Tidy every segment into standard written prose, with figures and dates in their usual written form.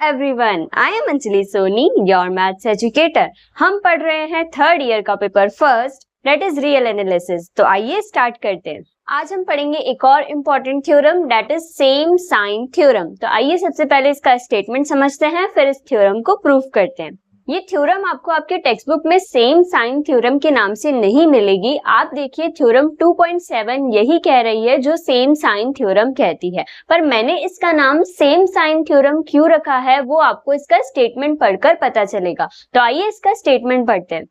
everyone, I am Anjali Soni, your maths educator. हम पढ़ रहे हैं थर्ड ईयर का paper first, that is real analysis. तो आइए स्टार्ट करते हैं। आज हम पढ़ेंगे एक और important theorem, that is same sign theorem. तो आइए सबसे पहले इसका स्टेटमेंट समझते हैं, फिर इस थ्योरम को प्रूव करते हैं। ये थ्योरम आपको आपके टेक्स्ट बुक में सेम साइन थ्योरम के नाम से नहीं मिलेगी। आप देखिए थ्योरम 2.7 यही कह रही है जो सेम साइन थ्योरम कहती है, पर मैंने इसका नाम सेम साइन थ्योरम क्यों रखा है वो आपको इसका स्टेटमेंट पढ़कर पता चलेगा। तो आइए इसका स्टेटमेंट पढ़ते हैं।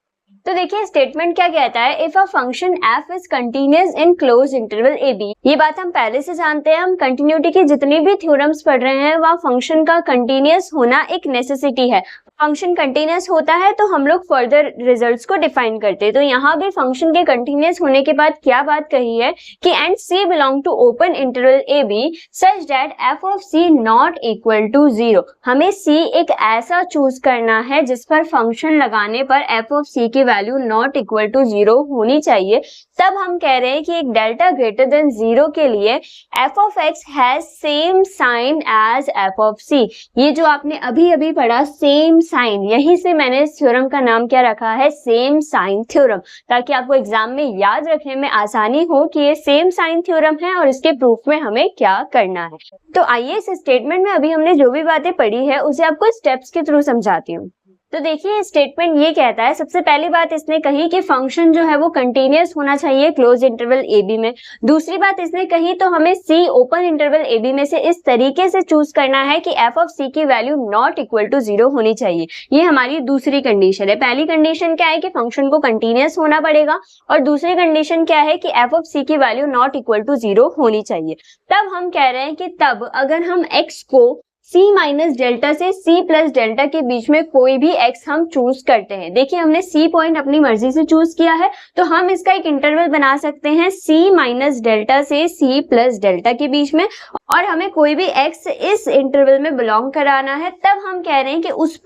तो देखिए स्टेटमेंट क्या कहता है, if a function f is continuous in close interval a b। ये बात हम पहले से जानते हैं, हम कंटिन्यूटी की जितनी भी थ्योरम्स पढ़ रहे हैं वहाँ फंक्शन का कंटिन्यूअस होना एक नेसेसिटी है। फंक्शन कंटिन्यूअस होता है तो हम लोग फर्दर रिजल्ट्स को डिफाइन करते हैं। तो यहाँ भी फंक्शन के कंटिन्यूअस होने के बाद क्या बात कही है कि and c belong to open interval a b such that f of c not equal to 0। हमें c एक ऐसा चूज करना है जिस पर फंक्शन लगाने पर f ऑफ c की वैल्यू नॉट इक्वल टू 0 होनी चाहिए। तब हम कह रहे हैं कि एक डेल्टा ग्रेटर देन 0 के लिए f of x has same sign as f of c। ये जो आपने अभी अभी पढ़ा सेम साइन, यही से मैंने इस थ्योरम का नाम क्या रखा है, सेम साइन थ्योरम, ताकि आपको एग्जाम में याद रखने में आसानी हो कि ये सेम साइन थ्योरम है और इसके प्रूफ में हमें क्या करना है। तो आइए इस स्टेटमेंट में अभी हमने जो भी बातें पढ़ी है उसे आपको स्टेप्स के थ्रू समझाती हूँ। तो देखिए स्टेटमेंट ये कहता है, सबसे पहली बात इसने कही कि फंक्शन जो है वो कंटिन्यूअस होना चाहिए क्लोज इंटरवल ए बी में। दूसरी बात इसने कही तो हमें सी ओपन इंटरवल ए बी में से इस तरीके से चूज करना है कि एफ ऑफ सी की वैल्यू नॉट इक्वल टू 0 होनी चाहिए। ये हमारी दूसरी कंडीशन है। पहली कंडीशन क्या है कि फंक्शन को कंटिन्यूअस होना पड़ेगा और दूसरी कंडीशन क्या है कि एफ ऑफ सी की वैल्यू नॉट इक्वल टू 0 होनी चाहिए। तब हम कह रहे हैं कि तब अगर हम x को c माइनस डेल्टा से c प्लस डेल्टा के बीच में कोई भी x हम चूज करते हैं, देखिए हमने c पॉइंट अपनी मर्जी से चूज किया है तो हम इसका एक इंटरवल बना सकते हैं c माइनस डेल्टा से c प्लस डेल्टा के बीच में, और हमें कोई भी x इस इंटरवल में बिलोंग कराना है। तब हम कह रहे हैं कि उस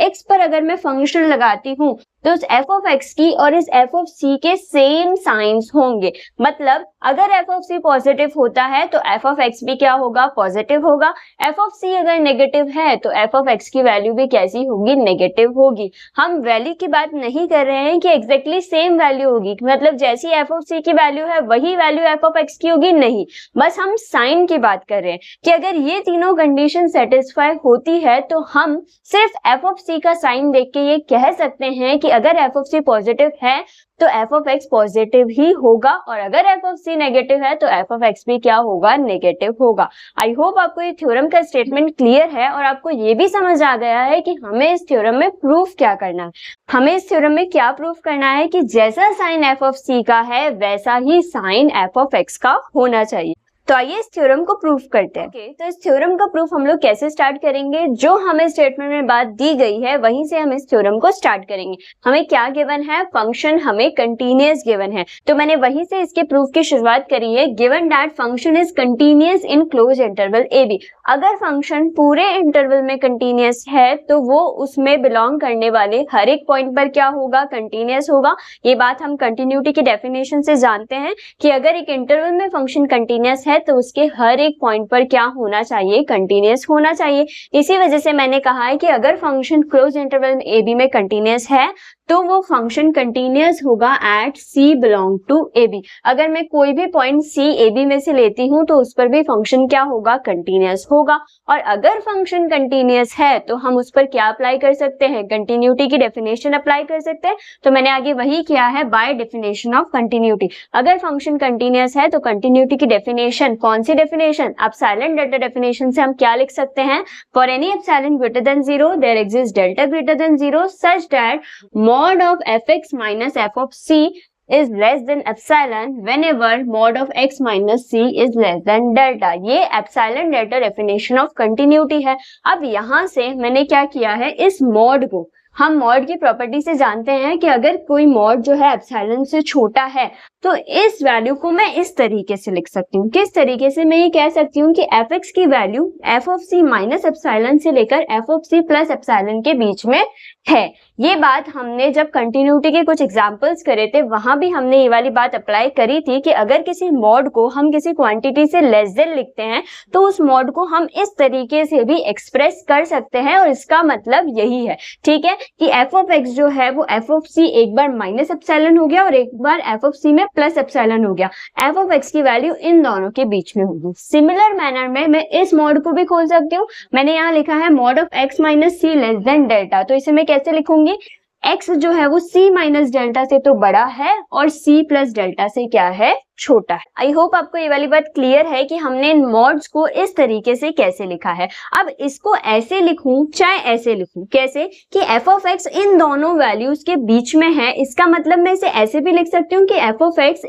x पर अगर मैं फंक्शन लगाती हूँ तो उस f ऑफ x की और इस f ऑफ c के सेम साइंस होंगे। मतलब अगर f ऑफ c पॉजिटिव होता है तो f ऑफ x भी क्या होगा, पॉजिटिव होगा। f ऑफ c अगर नेगेटिव है तो f ऑफ x की वैल्यू भी कैसी होगी, नेगेटिव होगी। हम वैल्यू की बात नहीं कर रहे हैं कि एग्जैक्टली सेम वैल्यू होगी, मतलब जैसी f ऑफ c की वैल्यू है वही वैल्यू f ऑफ x की होगी, नहीं, बस हम साइन की बात कर रहे हैं कि अगर ये तीनों कंडीशन सेटिस्फाई होती है तो हम सिर्फ f ऑफ c का साइन देख के ये कह सकते हैं कि अगर f ऑफ c पॉजिटिव है तो f ऑफ x पॉजिटिव ही होगा, और अगर f ऑफ c नेगेटिव है तो f ऑफ x भी क्या होगा, नेगेटिव होगा। आई होप आपको ये थ्योरम का स्टेटमेंट क्लियर है और आपको ये भी समझ आ गया है कि हमें इस थ्योरम में प्रूफ क्या करना है। हमें इस थ्योरम में क्या प्रूफ करना है कि जैसा साइन f ऑफ c का है वैसा ही साइन f ऑफ x का होना चाहिए। तो आइए इस थ्योरम को प्रूफ करते हैं। तो इस थ्योरम का प्रूफ हम लोग कैसे स्टार्ट करेंगे, जो हमें स्टेटमेंट में बात दी गई है वहीं से हम इस थ्योरम को स्टार्ट करेंगे। हमें क्या गिवन है, फंक्शन हमें कंटिन्यूअस गिवन है, तो मैंने वहीं से इसके प्रूफ की शुरुआत करी है। Given that function is continuous in close interval A B. अगर फंक्शन पूरे इंटरवल में कंटिन्यूअस है तो वो उसमें बिलोंग करने वाले हर एक पॉइंट पर क्या होगा, कंटिन्यूअस होगा। ये बात हम कंटिन्यूटी की डेफिनेशन से जानते हैं कि अगर एक इंटरवल में फंक्शन कंटिन्यूअस है तो उसके हर एक पॉइंट पर क्या होना चाहिए, कंटिन्यूअस होना चाहिए। इसी वजह से मैंने कहा है कि अगर function close interval A B में कंटिन्यूअस है तो वो फंक्शन कंटिन्यूअस होगा at c belong to A B. अगर मैं कोई भी पॉइंट c ए बी में से लेती हूँ तो उस पर भी फंक्शन क्या होगा, कंटिन्यूअस होगा। और अगर फंक्शन कंटिन्यूअस है तो हम उस पर क्या अप्लाई कर सकते हैं, कंटिन्यूटी की डेफिनेशन अप्लाई कर सकते हैं। तो मैंने आगे वही किया है, बाय डेफिनेशन ऑफ कंटिन्यूटी। अगर फंक्शन कंटिन्यूअस है तो कंटिन्यूटी की डेफिनेशन, कौन सी डेफिनेशन, एप्सिलॉन डेल्टा डेफिनेशन से हम क्या लिख सकते हैं, for any epsilon greater than 0 there exist delta greater than 0 such that mod of fx minus f of c is less than epsilon whenever mod of x minus c is less than delta। ये epsilon delta definition of continuity है। अब यहाँ से मैंने क्या किया है, इस mod को हम मॉड की प्रॉपर्टी से जानते हैं कि अगर कोई मॉड जो है एप्सिलॉन से छोटा है तो इस वैल्यू को मैं इस तरीके से लिख सकती हूँ। किस तरीके से? मैं ये कह सकती हूँ कि एफ एक्स की value f of C minus epsilon से लेकर f of C plus epsilon के बीच में है। ये बात हमने जब कंटिन्यूटी के कुछ एग्जांपल्स करे थे वहां भी हमने ये वाली बात अप्लाई करी थी कि अगर किसी मॉड को हम किसी क्वांटिटी से लेस देन लिखते हैं तो उस मॉड को हम इस तरीके से भी एक्सप्रेस कर सकते हैं, और इसका मतलब यही है, ठीक है, कि एफ ऑफ एक्स जो है वो एफ ऑफ सी एक बार माइनस एप्सिलॉन हो गया और एक बार एफ ऑफ सी में प्लस एप्सिलॉन हो गया। एफ ऑफ एक्स की वैल्यू इन दोनों के बीच में होगी। सिमिलर मैनर में मैं इस मॉड को भी खोल सकती हूँ। मैंने यहाँ लिखा है mod of x minus c less than delta, तो इसे मैं कैसे लिखूंगी? x जो है वो c माइनस डेल्टा से तो बड़ा है और c प्लस डेल्टा से क्या है? छोटा है। आई होप आपको ये वाली बात क्लियर है कि हमने इन मॉड्स को इस तरीके से कैसे लिखा है। अब इसको ऐसे लिखूं चाहे ऐसे लिखूं, कैसे कि एफ ऑफ एक्स इन दोनों वैल्यूज के बीच में है, इसका मतलब मैं इसे ऐसे भी लिख सकती हूँ कि एफ ऑफ एक्स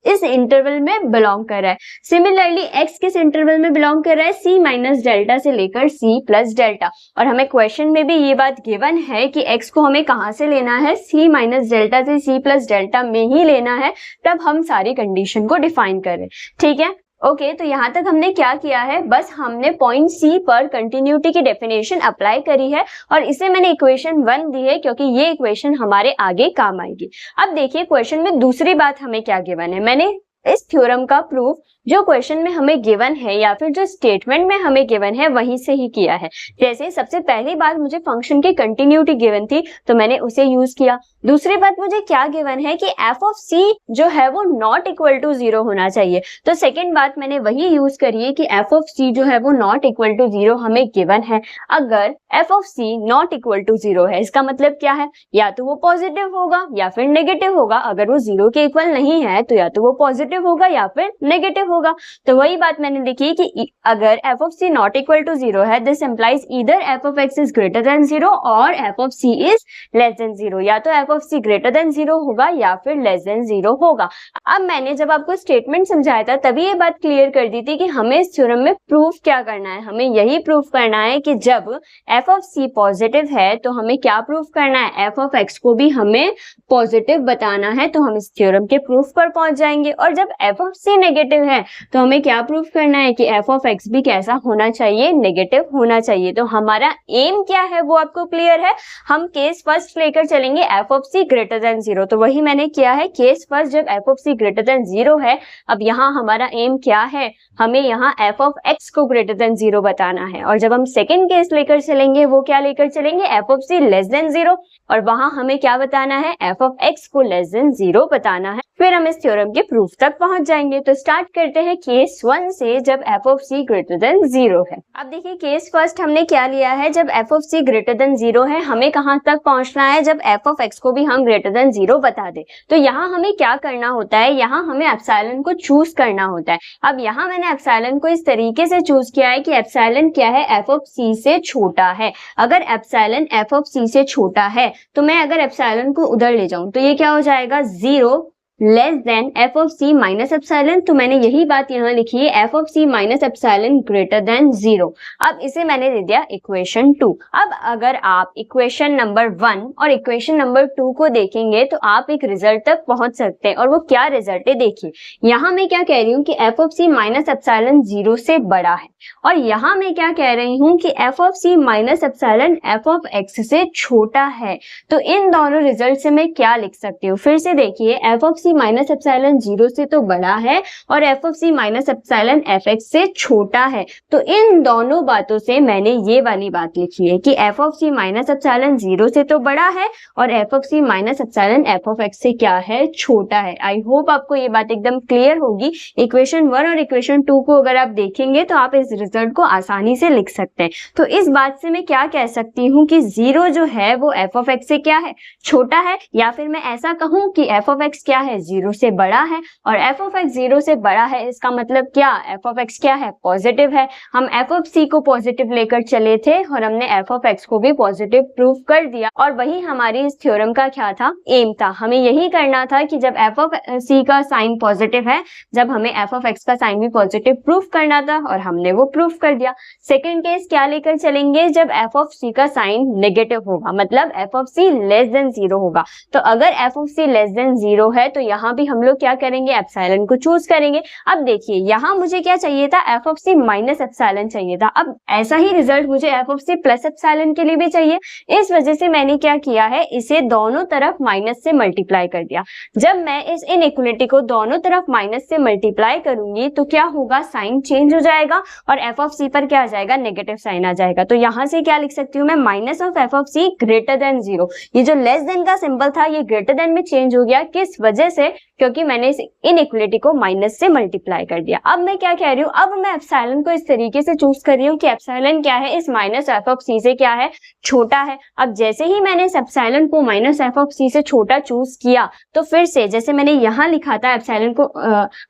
इस इंटरवल में बिलोंग कर रहा है। सिमिलरली एक्स किस इंटरवल में बिलोंग कर रहा है? c माइनस डेल्टा से लेकर c प्लस डेल्टा। और हमें क्वेश्चन में भी ये बात गिवन है कि x को हमें कहाँ से लेना है? c माइनस डेल्टा से c प्लस डेल्टा में ही लेना है, तब हम सारी कंडीशन को डिफाइन करें, ठीक है। ओके, तो यहाँ तक हमने क्या किया है? बस हमने पॉइंट सी पर कंटिन्यूटी की डेफिनेशन अप्लाई करी है और इसे मैंने इक्वेशन 1 दी है क्योंकि ये इक्वेशन हमारे आगे काम आएगी। अब देखिए क्वेश्चन में दूसरी बात हमें क्या गिवन है। मैंने इस थ्योरम का प्रूफ जो क्वेश्चन में हमें गिवन है या फिर जो स्टेटमेंट में हमें गिवन है वहीं से ही किया है। जैसे सबसे पहली बात मुझे फंक्शन की कंटिन्यूटी गिवन थी तो मैंने उसे यूज किया। दूसरी बात मुझे क्या गिवन है कि एफ ऑफ सी जो है वो नॉट इक्वल टू 0 होना चाहिए, तो सेकेंड बात मैंने वही यूज करी है कि एफ ऑफ सी जो है वो नॉट इक्वल टू 0 हमें गिवन है। अगर f of C not equal to 0 है इसका मतलब क्या है? या तो वो पॉजिटिव होगा या फिर नेगेटिव होगा। अगर वो 0 के इक्वल नहीं है तो या तो वो पॉजिटिव होगा या फिर नेगेटिव होगा। तो वही बात मैंने लिखी कि अगर f of C not equal to 0 है this implies either f of x is greater than 0 और F of c is less than 0। या तो F of C greater than 0 होगा या फिर लेस देन 0 होगा। अब मैंने जब आपको स्टेटमेंट समझाया था तभी ये बात क्लियर कर दी थी कि हमें इस थ्योरम में प्रूफ क्या करना है। हमें यही प्रूफ करना है कि जब एफ ऑफ सी पॉजिटिव है तो हमें क्या प्रूफ करना है? एफ ऑफ एक्स को भी हमें पॉजिटिव बताना है, तो हम इस थ्योरम के प्रूफ पर पहुंच जाएंगे। और जब एफ ऑफ सी नेगेटिव है तो हमें क्या प्रूफ करना है कि एफ ऑफ एक्स भी कैसा होना चाहिए? नेगेटिव होना चाहिए। तो हमारा एम क्या है वो आपको क्लियर है। हम केस फर्स्ट लेकर चलेंगे f of C greater than 0, तो वही मैंने किया है केस फर्स्ट जब F of C greater than 0 है। अब यहाँ हमारा एम क्या है? हमें यहाँ एफ ऑफ एक्स को ग्रेटर देन 0 बताना है। और जब हम सेकेंड केस लेकर चलेंगे वो क्या लेकर चलेंगे? F of C less than 0, और वहां हमें क्या बताना है? एफ ऑफ एक्स को लेस देन 0 बताना है। फिर हम इस थ्योरम के प्रूफ तक पहुंच जाएंगे। तो स्टार्ट करते हैं केस 1 से जब F of C greater than 0 है। अब देखिए केस फर्स्ट हमने क्या लिया है? जब F of C greater than 0 है हमें कहां तक पहुंचना है? जब एफ ऑफ एक्स को भी हम ग्रेटर देन 0 बता दे। तो यहाँ हमें क्या करना होता है? यहाँ हमें एप्सिलॉन को चूज करना होता है। अब यहाँ मैंने एप्सिलॉन को इस तरीके से चूज किया है कि एप्सिलॉन क्या है? एफ ऑफ सी से छोटा है। अगर एप्सिलॉन एफ ऑफ सी से छोटा है तो मैं अगर एप्सिलॉन को उधर ले जाऊं तो ये क्या हो जाएगा? 0 less than f of C minus epsilon. तो मैंने यही बात यहाँ लिखी है, F of C minus epsilon greater than 0। अब इसे मैंने दे दिया इक्वेशन 2। अब अगर आप इक्वेशन नंबर 1 और इक्वेशन नंबर 2 को देखेंगे तो आप एक रिजल्ट तक पहुंच सकते हैं। और वो क्या रिजल्ट है देखिए। यहाँ मैं क्या कह रही हूँ कि F of C minus epsilon 0 से बड़ा है, और यहाँ मैं क्या कह रही हूँ कि F of C minus epsilon F of x से छोटा है। तो इन दोनों रिजल्ट से मैं क्या लिख सकती हूँ? फिर से देखिए, f of C minus epsilon 0 से तो बड़ा है और F of C minus epsilon f x से छोटा है। तो इन दोनों बातों से मैंने ये वाली बात लिखी है कि F of C minus epsilon 0 से तो बड़ा है और F of C minus epsilon F of x से क्या है? छोटा है। आई होप आपको ये बात एकदम क्लियर होगी। इक्वेशन 1 और इक्वेशन 2 को अगर आप देखेंगे तो आप इस रिजल्ट को आसानी से लिख सकते हैं। तो इस बात से मैं क्या कह सकती हूँ कि 0 जो है वो एफ ऑफ एक्स से क्या है? छोटा है। या फिर मैं ऐसा कहूँ कि एफ ऑफ एक्स क्या है? 0 से बड़ा है। और एफ ऑफ एक्स 0 से बड़ा है इसका मतलब क्या? एफ ऑफ एक्स क्या है? पॉजिटिव है। हम एफ ऑफ सी को पॉजिटिव लेकर चले थे और हमने एफ ऑफ एक्स को भी पॉजिटिव प्रूफ कर दिया। और वही हमारी इस थ्योरम का क्या था? एम था। हमें यही करना था कि जब एफ ऑफ सी का साइन पॉजिटिव है, जब हमें एफ ऑफ एक्स का साइन भी पॉजिटिव प्रूफ करना था, और हमने वो प्रूफ कर दिया। सेकेंड केस क्या लेकर चलेंगे? जब एफ ऑफ सी का साइन नेगेटिव होगा, मतलब f of C less than 0 होगा। तो अगर f of C less than 0 है तो यहाँ भी हम लोग क्या करेंगे, एप्सिलॉन को चूज करेंगे। अब देखिए यहाँ मुझे क्या चाहिए था, F of C minus epsilon चाहिए था। अब ऐसा ही रिजल्ट मुझे F of C plus epsilon के लिए भी चाहिए। इस वजह से मैंने क्या किया है, इसे दोनों तरफ माइनस से मल्टीप्लाई कर दिया। जब मैं इस इनइक्वालिटी को दोनों तरफ माइनस से मल्टीप्लाई करूंगी तो क्या होगा, साइन चेंज हो जाएगा और एफ ऑफ सी पर क्या आ जाएगा, नेगेटिव साइन आ जाएगा। तो यहाँ से क्या लिख सकती हूँ मैं, minus of F of C greater than 0। ये जो लेस देन का सिंबल था ये ग्रेटर देन में चेंज हो गया, किस वजह से, क्योंकि मैंने इस इनइक्वालिटी को माइनस से मल्टीप्लाई कर दिया। अब मैं क्या कह रही हूँ, अब मैं एप्सिलॉन को इस तरीके से चूज कर रही हूँ कि एप्सिलॉन क्या है, इस माइनस एफ ऑफ सी से क्या है, छोटा है। अब जैसे ही मैंने इस एप्सिलॉन को माइनस एफ ऑफ सी से छोटा चूज किया तो फिर से जैसे मैंने यहाँ लिखा था एप्सिलॉन को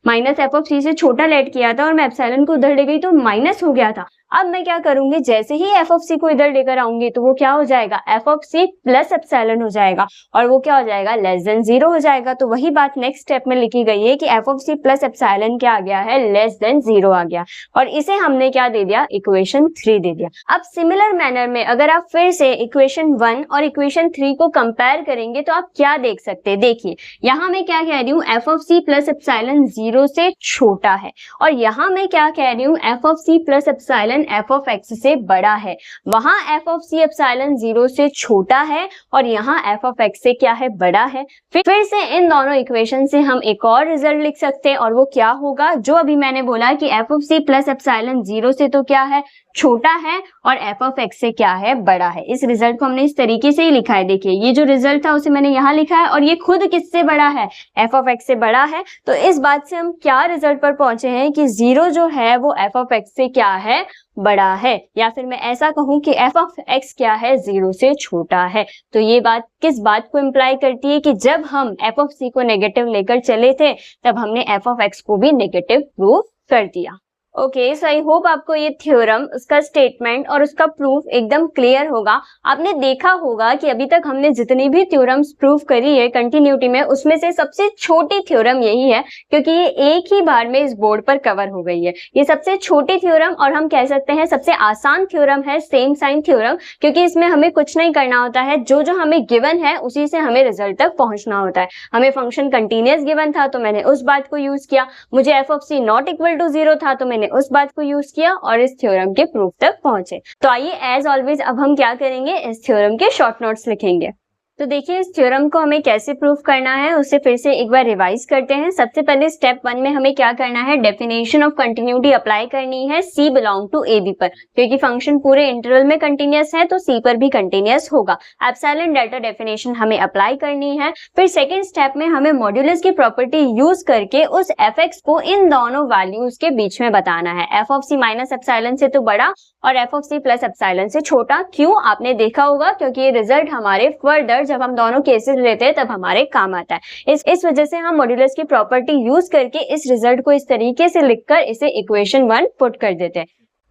माइनस एफ ऑफ सी से छोटा लेट किया था और मैं एप्सिलॉन को उधर ले गई तो माइनस हो गया था। अब मैं क्या करूंगी, जैसे ही एफ ऑफ सी को इधर लेकर आऊंगी तो वो क्या हो जाएगा, F of C plus epsilon हो जाएगा और वो क्या हो जाएगा, लेस देन 0 हो जाएगा। तो वही बात नेक्स्ट स्टेप में लिखी गई है कि F of C plus epsilon क्या आ गया है, लेस देन 0 आ गया और इसे हमने क्या दे दिया, इक्वेशन 3 दे दिया। अब सिमिलर मैनर में अगर आप फिर से इक्वेशन 1 और इक्वेशन 3 को कंपेयर करेंगे तो आप क्या देख सकते हैं, देखिए यहाँ मैं क्या कह रही हूँ, F of C plus epsilon 0 से छोटा है और यहाँ मैं क्या कह रही हूँ, F of C plus epsilon F of x से बड़ा है। वहां एफ ऑफ सी एप्सिलॉन 0 से छोटा है और यहाँ एफ ऑफ एक्स से क्या है, बड़ा है। फिर से इन दोनों इक्वेशन से हम एक और रिजल्ट लिख सकते हैं और वो क्या होगा, जो अभी मैंने बोला कि F of C plus epsilon 0 से तो क्या है, छोटा है और एफ ऑफ एक्स से क्या है, बड़ा है। इस रिजल्ट को हमने इस तरीके से ही लिखा है। देखिए ये जो रिजल्ट था उसे मैंने यहाँ लिखा है और ये खुद किससे बड़ा है, एफ ऑफ एक्स से बड़ा है। तो इस बात से हम क्या रिजल्ट पर पहुंचे हैं कि 0 जो है वो एफ ऑफ एक्स से क्या है, बड़ा है, या फिर मैं ऐसा कहूं कि एफ ऑफ एक्स क्या है, 0 से छोटा है। तो ये बात किस बात को इम्प्लाई करती है कि जब हम एफ ऑफ सी को नेगेटिव लेकर चले थे तब हमने एफ ऑफ एक्स को भी नेगेटिव प्रूव कर दिया। ओके, सो आई होप आपको ये थ्योरम, उसका स्टेटमेंट और उसका प्रूफ एकदम क्लियर होगा। आपने देखा होगा कि अभी तक हमने जितनी भी थ्योरम्स प्रूव करी है कंटिन्यूटी में, उसमें से सबसे छोटी थ्योरम यही है क्योंकि ये एक ही बार में इस बोर्ड पर कवर हो गई है। ये सबसे छोटी थ्योरम और हम कह सकते हैं सबसे आसान थ्योरम है सेम साइन थ्योरम, क्योंकि इसमें हमें कुछ नहीं करना होता है, जो जो हमें गिवन है उसी से हमें रिजल्ट तक पहुंचना होता है। हमें फंक्शन कंटिन्यूअस गिवन था तो मैंने उस बात को यूज किया, मुझे F of C not equal to 0 था तो मैंने उस बात को यूज किया और इस थ्योरम के प्रूफ तक पहुंचे। तो आइए एज ऑलवेज अब हम क्या करेंगे, इस थ्योरम के शॉर्ट नोट्स लिखेंगे। तो देखिए इस थ्योरम को हमें कैसे प्रूफ करना है उसे फिर से एक बार रिवाइज करते हैं। सबसे पहले स्टेप 1 में हमें क्या करना है, डेफिनेशन ऑफ कंटिन्यूटी अप्लाई करनी है सी बिलोंग टू ए बी पर, क्योंकि फंक्शन पूरे इंटरवल में कंटिन्यूअस है तो सी पर भी कंटिन्यूअस होगा। एप्सिलॉन डेल्टा डेफिनेशन हमें अप्लाई करनी है। फिर सेकेंड स्टेप में हमें मॉड्यूलस की प्रॉपर्टी यूज करके उस एफ एक्स को इन दोनों वैल्यूज के बीच में बताना है, F of C minus epsilon से तो बड़ा और F of C plus epsilon से छोटा। क्यों, आपने देखा होगा क्योंकि ये रिजल्ट हमारे फर्दर जब हम दोनों केसेस लेते हैं तब हमारे काम आता है। इस वजह से हम मॉड्यूलस की प्रॉपर्टी यूज करके इस रिजल्ट को इस तरीके से लिखकर इसे इक्वेशन 1 पुट कर देते हैं।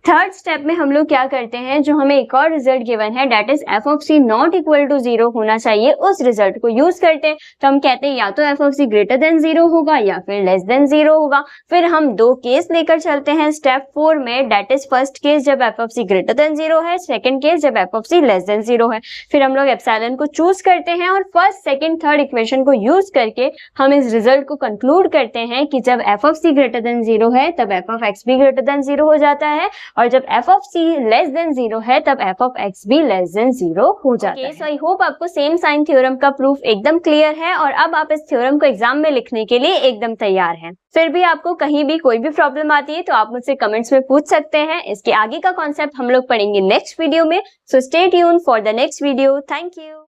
थर्ड स्टेप में हम लोग क्या करते हैं, जो हमें एक और रिजल्ट गिवन है that is F of C not equal to 0 होना चाहिए, उस रिजल्ट को यूज करते हैं। तो हम कहते हैं या तो F of C greater than 0 होगा या फिर लेस देन 0 होगा। फिर हम दो केस लेकर चलते हैं स्टेप 4 में, डेट इज फर्स्ट केस जब F of C greater than 0 है, सेकंड केस जब F of C less than 0 है। फिर हम लोग एप्सिलॉन को चूज करते हैं और फर्स्ट सेकंड थर्ड इक्वेशन को यूज करके हम इस रिजल्ट को कंक्लूड करते हैं कि जब F of C greater than 0 है तब एफ ऑफ एक्स भी ग्रेटर देन 0 हो जाता है और जब F of C less than 0 है तब एफ ऑफ एक्स भी लेस देन 0 हो जाता है। सो आई होप आपको सेम साइन थ्योरम का प्रूफ एकदम क्लियर है और अब आप इस थ्योरम को एग्जाम में लिखने के लिए एकदम तैयार हैं। फिर भी आपको कहीं भी कोई भी प्रॉब्लम आती है तो आप मुझसे कमेंट्स में पूछ सकते हैं। इसके आगे का कॉन्सेप्ट हम लोग पढ़ेंगे नेक्स्ट वीडियो में। So stay tuned for the next video. Thank you.